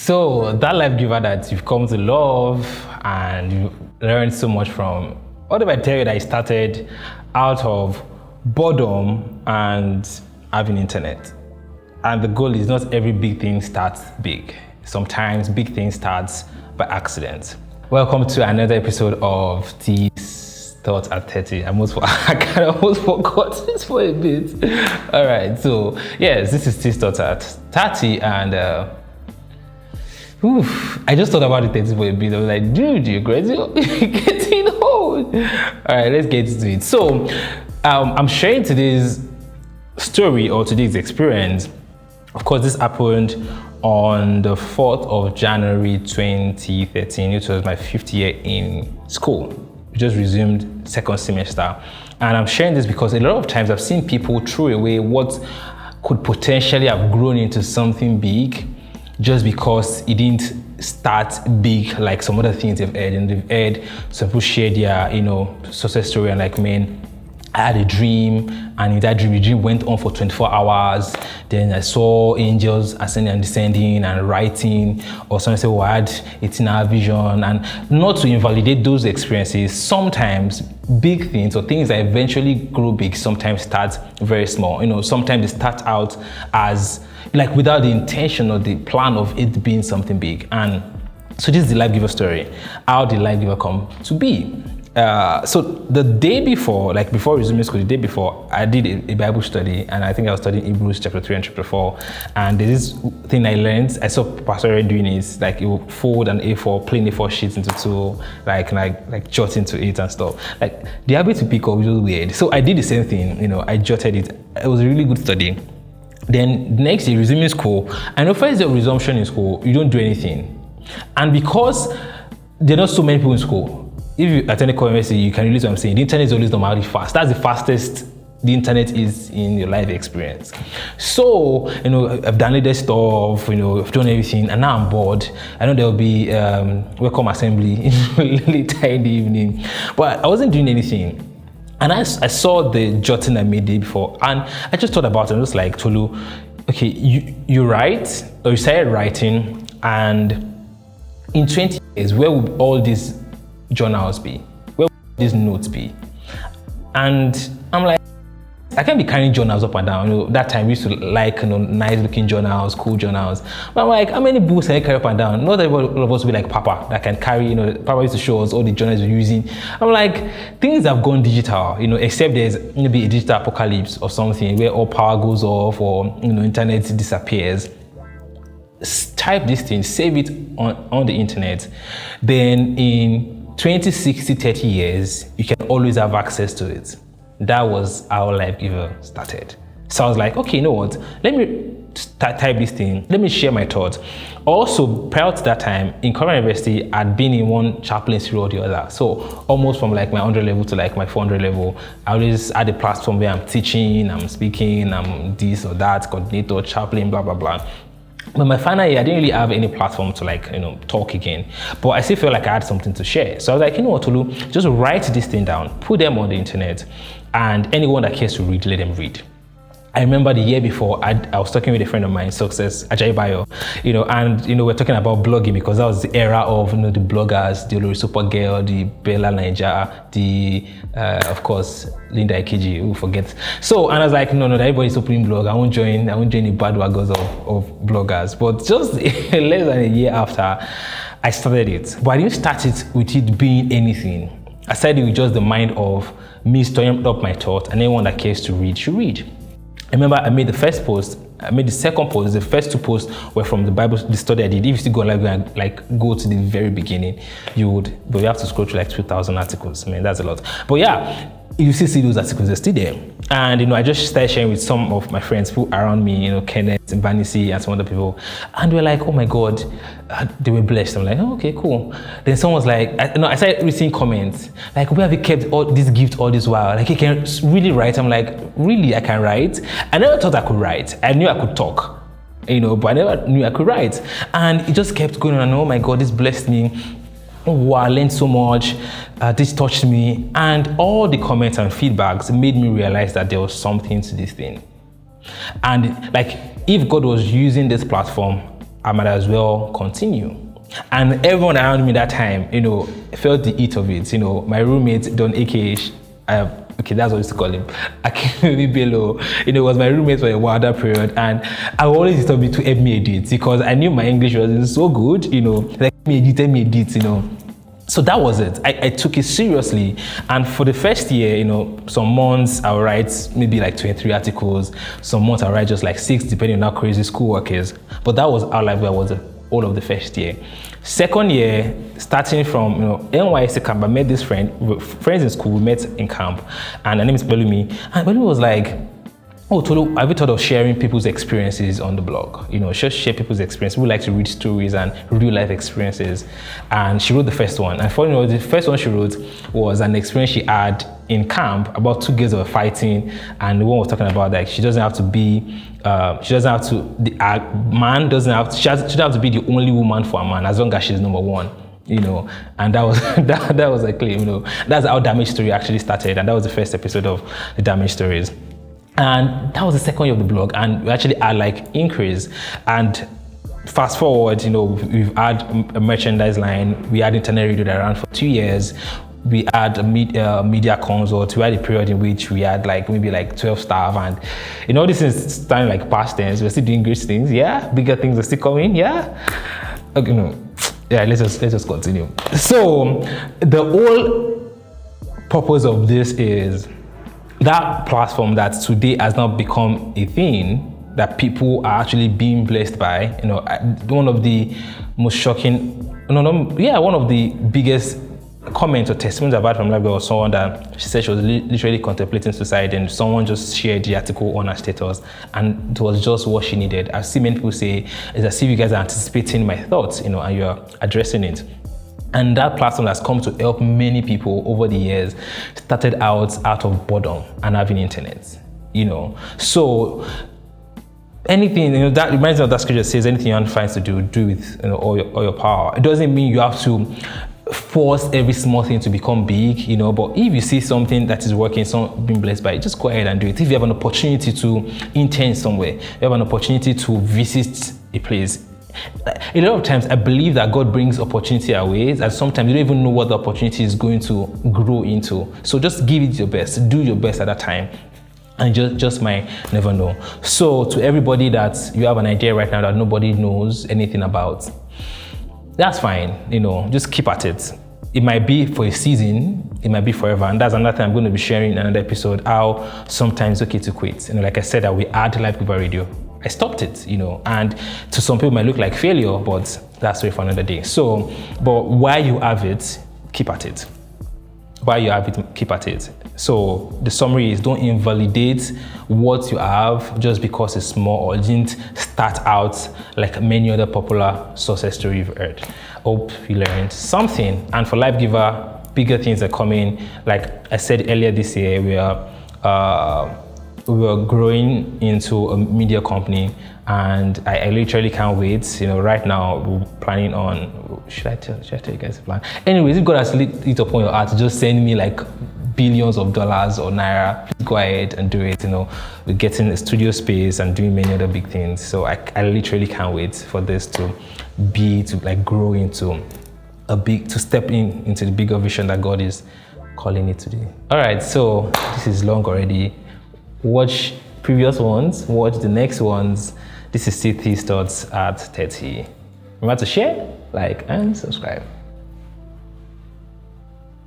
So that life giver that you've come to love and you've learned so much from, what if I tell you that it started out of boredom and having internet? And the goal is not every big thing starts big. Sometimes big things starts by accident. Welcome to another episode of These Thoughts at 30. I kind of almost forgot this for a bit. All right, so yes, this is These Thoughts at 30, and I just thought about it 30 for a bit. I was like, dude, you're crazy. You're getting old. All right, let's get into it. So I'm sharing today's story or today's experience. Of course, this happened on the 4th of January 2013. It was my 5th year in school. We just resumed second semester. And I'm sharing this because a lot of times I've seen people throw away what could potentially have grown into something big just because it didn't start big like some other things they've heard. And they've heard some people share their, success story, and like, man, I had a dream, and in that dream, the dream went on for 24 hours. Then I saw angels ascending and descending and writing, or someone said, I had 18-hour vision. And not to invalidate those experiences, sometimes big things or things that eventually grow big sometimes start very small. Sometimes they start out as like without the intention or the plan of it being something big. And so this is the life giver story. How did life giver come to be? So the day before, like before resuming school, the day before, I did a Bible study, and I think I was studying Hebrews chapter 3 and chapter 4. And there's this thing I learned. I saw Pastor Aaron doing is like he would fold an A4, plain A4 sheets into two, like jot into it and stuff. Like the habit to pick up was weird. So I did the same thing. I jotted it. It was a really good study. Then next day, resuming school. I know first day of resumption in school, you don't do anything. And because there are not so many people in school, if you attend a university, you can release what I'm saying. The internet is always normally fast. That's the fastest the internet is in your life experience. So, I've downloaded stuff, I've done everything, and now I'm bored. I know there'll be welcome assembly later in the evening, but I wasn't doing anything. And I saw the jotting I made the day before, and I just thought about it. I was like, Tolu, okay, you write, or you started writing, and in 20 years, where will all these journals be? Where will these notes be? And I'm like, I can't be carrying journals up and down. That time we used to like nice looking journals, cool journals. But I'm like, how many books can I carry up and down? Not everybody, all of us will be like Papa that can carry, Papa used to show us all the journals we're using. I'm like, things have gone digital, except there's maybe a digital apocalypse or something where all power goes off, or internet disappears. Type this thing, save it on the internet. Then in 20, 60, 30 years, you can always have access to it. That was how Life Giver started. So I was like, okay, you know what? Let me type this thing. Let me share my thoughts. Also, prior to that time, in Korean University, I'd been in one chaplaincy or the other. So almost from like my 100 level to like my 400 level, I always had a platform where I'm teaching, I'm speaking, I'm this or that, coordinator, chaplain, blah, blah, blah. But my final year, I didn't really have any platform to talk again. But I still felt like I had something to share. So I was like, you know what, Tolu, just write this thing down, put them on the internet, and anyone that cares to read, let them read. I remember the year before, I was talking with a friend of mine, Success, Ajayi Bayo, and we're talking about blogging because that was the era of the bloggers, the Olori Supergirl, the Bella Naija, the of course Linda Ikeji, who forgets. So, and I was like, no, everybody's opening blog. I won't join the bandwagons of bloggers. But just less than a year after, I started it. But I didn't start it with it being anything. I started it with just the mind of me stirring up my thoughts, and anyone that cares to read should read. I remember I made the first post, I made the second post. The first two posts were from the study I did. If you still go go to the very beginning, but you have to scroll through like 2,000 articles. That's a lot. But yeah, you still see those articles, they're still there. And I just started sharing with some of my friends who around me, Kenneth, Banisi, and some other people. And they were like, oh my God, they were blessed. I'm like, oh, okay, cool. Then someone was like, I started receiving comments. Like, where have you kept all this gift all this while? Like, you can really write? I'm like, really, I can write? I never thought I could write. I knew I could talk, but I never knew I could write. And it just kept going on. Oh my God, this blessed me. Wow, I learned so much. This touched me. And all the comments and feedbacks made me realize that there was something to this thing. And like, if God was using this platform I might as well continue. And everyone around me that time, felt the heat of it. My roommate, Don AKH, okay, that's what I used to call him, Akinwumi Bello, was my roommate for a wilder period. And I always used to be to help me edit because I knew my English wasn't so good, like, help me edit. So that was it. I took it seriously. And for the first year, some months I'll write maybe like 23 articles. Some months I'll write just like 6, depending on how crazy schoolwork is. But that was how lively I was all of the first year. Second year, starting from NYSC camp, I met this friends in school. We met in camp, and her name is Belumi. And Belumi was like, "Oh, Tolu, have you thought of sharing people's experiences on the blog? Just share people's experiences. We like to read stories and real life experiences." And she wrote the first one. And for the first one she wrote was an experience she had in camp about 2 girls that were fighting, and the one was talking about like she doesn't have to be. She doesn't have to. The man doesn't have. She doesn't have to be the only woman for a man as long as she's number one. And that was that was a claim. That's how Damage Story actually started, and that was the first episode of the Damage Stories. And that was the second year of the blog, and we actually had like increase. And fast forward, we've had a merchandise line. We had internet radio that ran for 2 years. We had a media consult. We had a period in which we had like maybe like 12 staff, and this is starting like past tense. We're still doing great things. Yeah, bigger things are still coming. Yeah. Okay, yeah. Let's just continue. So the whole purpose of this is that platform that today has now become a thing that people are actually being blessed by. One of the most shocking, one of the biggest comments or testimonies I've had from Live was someone that she said she was literally contemplating suicide, and someone just shared the article on her status, and it was just what she needed. I've seen many people say, it's as if you guys are anticipating my thoughts, and you're addressing it. And that platform has come to help many people over the years. Started out of boredom and having internet, So anything, that reminds me of that scripture that says, anything you find to do with all your power. It doesn't mean you have to force every small thing to become big, but if you see something that is working, someone being blessed by it, just go ahead and do it. If you have an opportunity to intern somewhere, you have an opportunity to visit a place. A lot of times I believe that God brings opportunity our ways, and sometimes you don't even know what the opportunity is going to grow into. So just give it your best, do your best at that time, and just might never know. So to everybody that you have an idea right now that nobody knows anything about, that's fine, just keep at it. It might be for a season, it might be forever, and that's another thing I'm going to be sharing in another episode, how sometimes it's okay to quit. Like I said, that we had Live Giver Radio. I stopped it, and to some people it might look like failure, but that's story for another day. So, but while you have it, keep at it. While you have it, keep at it. So the summary is, don't invalidate what you have just because it's small or didn't start out like many other popular success stories you've heard. Hope you learned something. And for Life Giver, bigger things are coming. Like I said earlier this year, we were growing into a media company, and I literally can't wait. Right now we're planning on, should I tell you guys the plan? Anyways, if God has lit it upon your heart, just send me like billions of dollars or naira, please go ahead and do it. We're getting a studio space and doing many other big things. So I literally can't wait for this to grow into to step into the bigger vision that God is calling it to do. All right, so this is long already. Watch previous ones, watch the next ones. This is These Thoughts at 30. Remember to share, like, and subscribe.